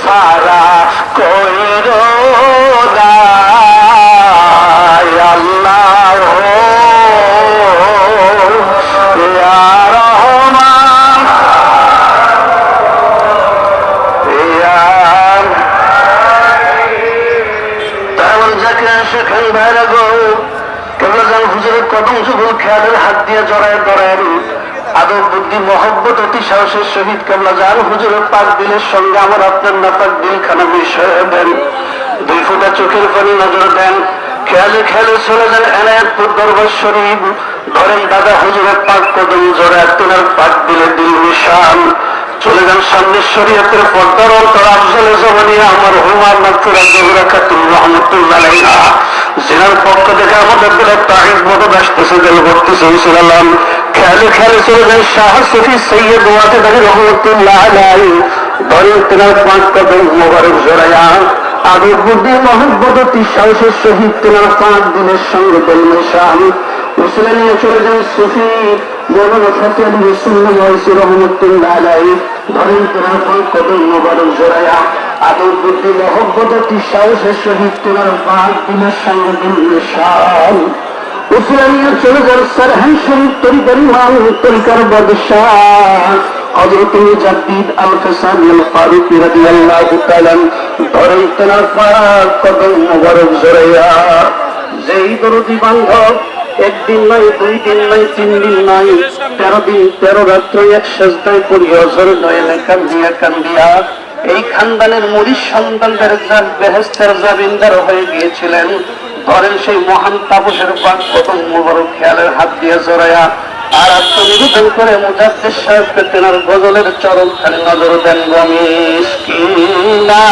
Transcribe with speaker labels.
Speaker 1: সারা কইরো না আল্লাহ ইয়া রহমান ইয়া তাহলে যাকে সেখানে বাইরে গো কেবল যেন হুজুরের কদম যুগল খেয়ালের হাত দিয়ে জড়ায় ধরেন আদব বুদ্ধি মহব্বত অতি সাহসের সহিত কেবলা যান হুজুরের পাক দিলের সঙ্গে আমার আপনার নাপাক দিলখানা মিশিয়ে দেন দুই ফোঁটা চোখের পানি নজর দেন খেয়ালে খেয়ালে চলে যান এনায়েতপুর দরবার শরীফ ধরেন দাদা হুজুরের পাক কদম জড়ায় তোনার পাক দিলে দিল নিশান চলে যান সামনে শরীয়তের পর্দার অন্তর আফজলে জমানিয়া আমার হুমার মাকফুরা জহুরা খাতুন রহমতুল্লাহ আলাইহা জিনার পক্ষ থেকে আমাদের দিলে তাহিদ মতো আসতেছে দিল করতেছে সালাম খেয়ালে খেয়ালে চলে যান শাহ সফি সৈয়দ ওয়াতে দাঁড়ি রহমতুল্লাহ আলাইহি ধরেন তেনার পাক কদম মোবারক জড়াইয়া আদব বুদ্ধি মহব্বত অতি সাহসের সহিত তেনার পাক দিলের সঙ্গে দিল নিশান উসলে নিয়ে চলে যান সুফি মৌলানা ফতেহ আলী রসুল্লাহ রহমতুল্লাহ আলাইহি ধরেন তেনার পাক কদম মোবারক জড়াইয়া আদব বুদ্ধি মহব্বত অতি সাহসের সহিত তেনার পাক দিলের সঙ্গে দিল নিশান উসলে নিয়ে চলে যান সরহান শরীফ তরিকার ইমাম তরিকার বাদশাহ হযরত মুজাদ্দিদ আল কাসানি আল ফারুকী রাদিয়াল্লাহু তাআলা ধরেন তেনার পাক কদম মোবারক জড়াইয়া যেই দরদি বান্ধব একদিন নয় দুই দিন নয় তিন দিন নয় 13 দিন 13 রাত্র এক সেজদায় পড়ি অঝর নয়নে কান্দিয়া এই খানদানের মুরিদ সন্তানদের যার বেহেশতের জামিনদার হয়ে গিয়েছিলেন ধরেন সেই মহান তাপসের পাক কদম মোবারক খেয়ালের হাত দিয়ে জড়াইয়া আর আত্মনিবেদন করে মুজাদ্দিদ সাহেবকে তেনার গজলের চরণ খালি নজর দেন গমিস কিনা